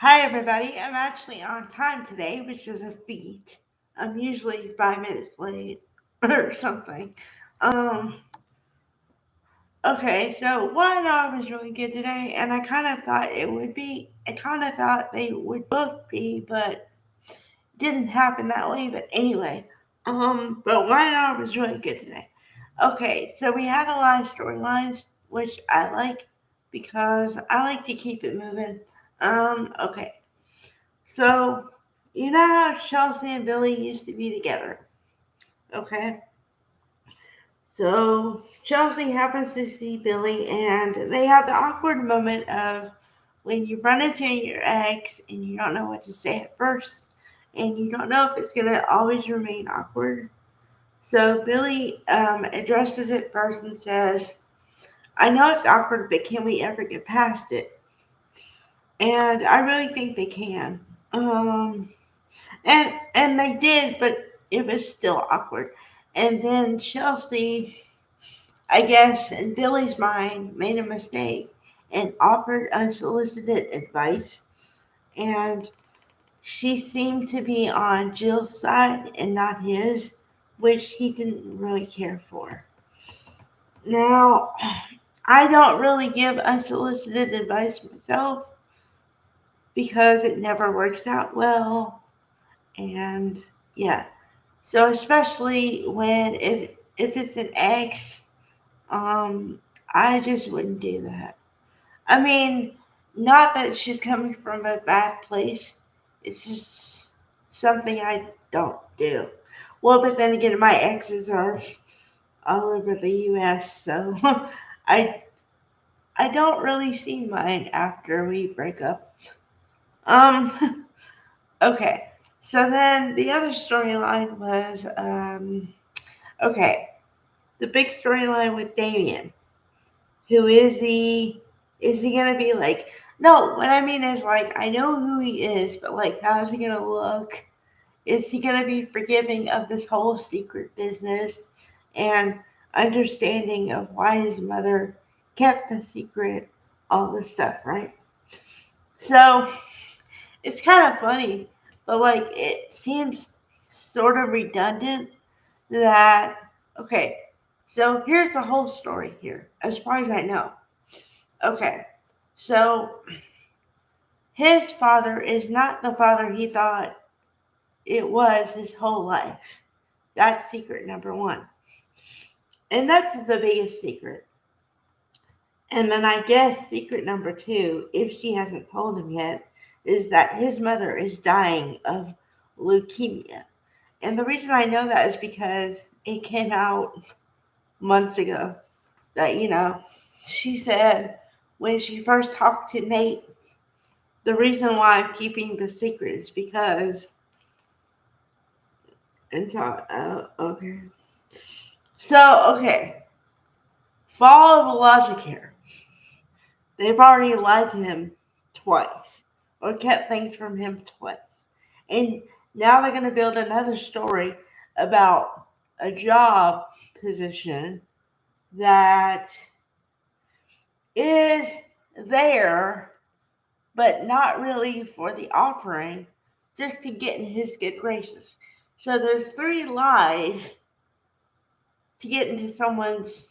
Hi, everybody. I'm actually on time today, which is a feat. I'm usually 5 minutes late or something. Um, okay, so one hour was really good today, and I kind of thought it would be. I kind of thought they would both be, but didn't happen that way. But anyway, but one hour was really good today. Okay, so we had a lot of storylines, which I like because I like to keep it moving. Okay. So, you know how Chelsea and Billy used to be together? Okay. So, Chelsea happens to see Billy, and they have the awkward moment of when you run into your ex and you don't know what to say at first, and you don't know if it's going to always remain awkward. So, Billy addresses it first and says, I know it's awkward, but can we ever get past it? And I really think they can. Um, and they did, but it was still awkward. And then Chelsea, I guess, in Billy's mind, made a mistake and offered unsolicited advice. And she seemed to be on Jill's side and not his, which he didn't really care for. Now, I don't really give unsolicited advice myself because it never works out well. And yeah, so especially when if it's an ex, I just wouldn't do that. I mean, not that she's coming from a bad place. It's just something I don't do. Well, but then again, my exes are all over the U.S., so I I don't really see mine after we break up. Um, okay. So then the other storyline was okay. The big storyline with Damien. Who is he? Is he gonna be like? No, what I mean is like I know who he is, but like how is he gonna look? Is he gonna be forgiving of this whole secret business and understanding of why his mother kept the secret, all this stuff, right? So it's kind of funny, but like it seems sort of redundant that okay, so here's the whole story here, as far as I know. Okay, so his father is not the father he thought it was his whole life. That's secret number one. And that's the biggest secret. And then I guess secret number two, if she hasn't told him yet, is that his mother is dying of leukemia. And the reason I know that is because it came out months ago that, she said when she first talked to Nate, the reason why I'm keeping the secret is because, and so, okay. So, okay, follow the logic here. They've already lied to him twice, or kept things from him twice. And now they're going to build another story about a job position that is there, but not really for the offering, just to get in his good graces. So there's three lies to get into someone's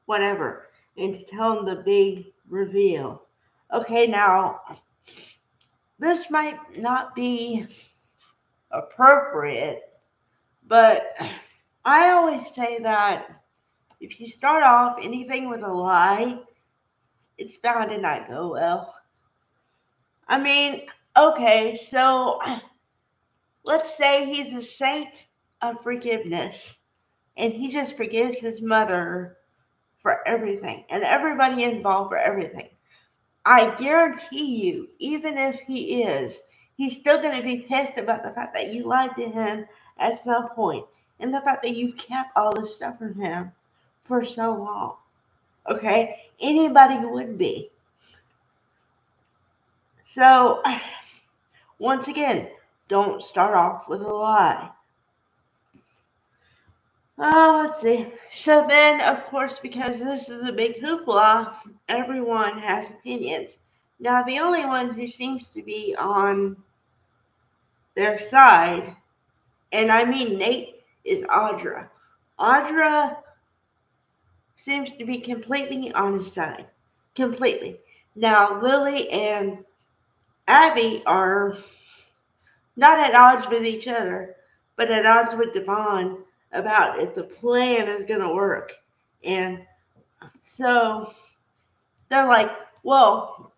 whatever and to tell them the big reveal. Okay, now this might not be appropriate, but I always say that if you start off anything with a lie, it's bound to not go well. I mean, okay, so let's say he's a saint of forgiveness and he just forgives his mother for everything and everybody involved for everything. I guarantee you, even if he is, he's still going to be pissed about the fact that you lied to him at some point and the fact that you kept all this stuff from him for so long. Okay? Anybody would be. So, once again, don't start off with a lie. Let's see. So then, of course, because this is a big hoopla, everyone has opinions. Now, the only one who seems to be on their side, and I mean Nate, is Audra. Audra seems to be completely on his side. Completely. Now, Lily and Abby are not at odds with each other, but at odds with Devon about if the plan is going to work. And so they're like, well,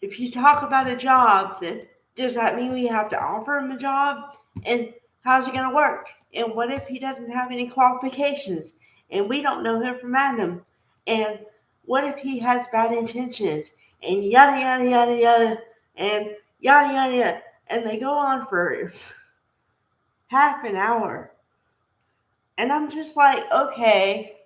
if you talk about a job, then does that mean we have to offer him a job? And how's it going to work? And what if he doesn't have any qualifications and we don't know him from Adam? And what if he has bad intentions? And yada, yada, yada, yada, and yada, yada, yada. And they go on for half an hour. And I'm just like, okay,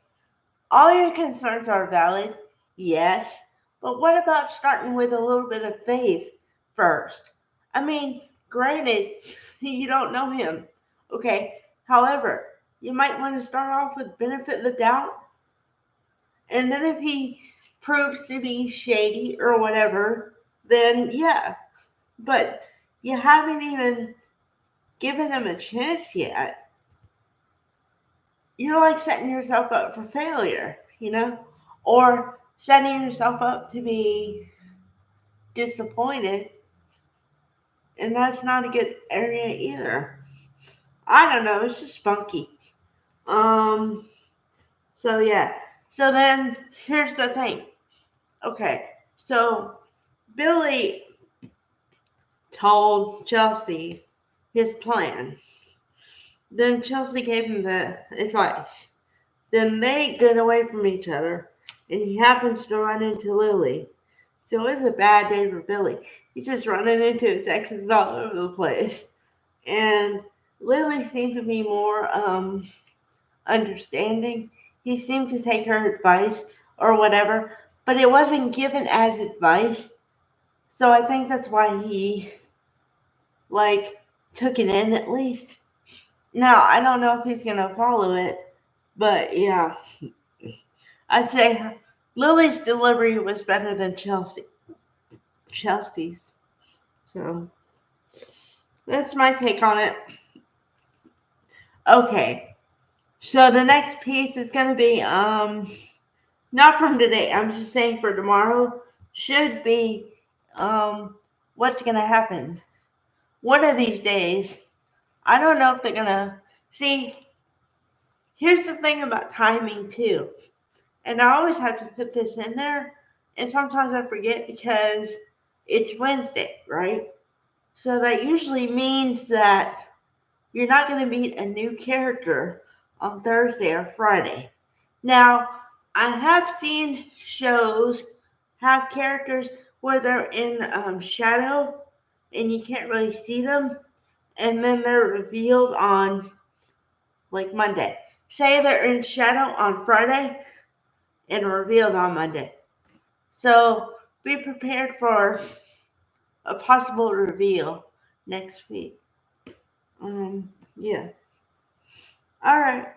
all your concerns are valid, yes, but what about starting with a little bit of faith first? I mean, granted, you don't know him, okay? However, you might want to start off with benefit of the doubt, and then if he proves to be shady or whatever, then yeah. But you haven't even given him a chance yet. You're like setting yourself up for failure, or setting yourself up to be disappointed, and that's not a good area either. I don't know, it's just funky. Um, so yeah. So then here's the thing. Okay, so Billy told Chelsea his plan. Then Chelsea gave him the advice. Then they get away from each other, and he happens to run into Lily. So it's a bad day for Billy. He's just running into his exes all over the place. And Lily seemed to be more understanding. He seemed to take her advice or whatever, but it wasn't given as advice. So I think that's why he took it in at least. Now I don't know if he's gonna follow it, but yeah. I'd say Lily's delivery was better than Chelsea's. So that's my take on it. Okay. So the next piece is gonna be not from today, I'm just saying for tomorrow, should be what's gonna happen. One of these days, I don't know if they're gonna see. Here's the thing about timing too. And I always have to put this in there, and sometimes I forget because it's Wednesday, right? So that usually means that you're not going to meet a new character on Thursday or Friday. Now, I have seen shows have characters where they're in shadow and you can't really see them, and then they're revealed on Monday. Say they're in shadow on Friday and revealed on Monday. So be prepared for a possible reveal next week. Yeah. All right.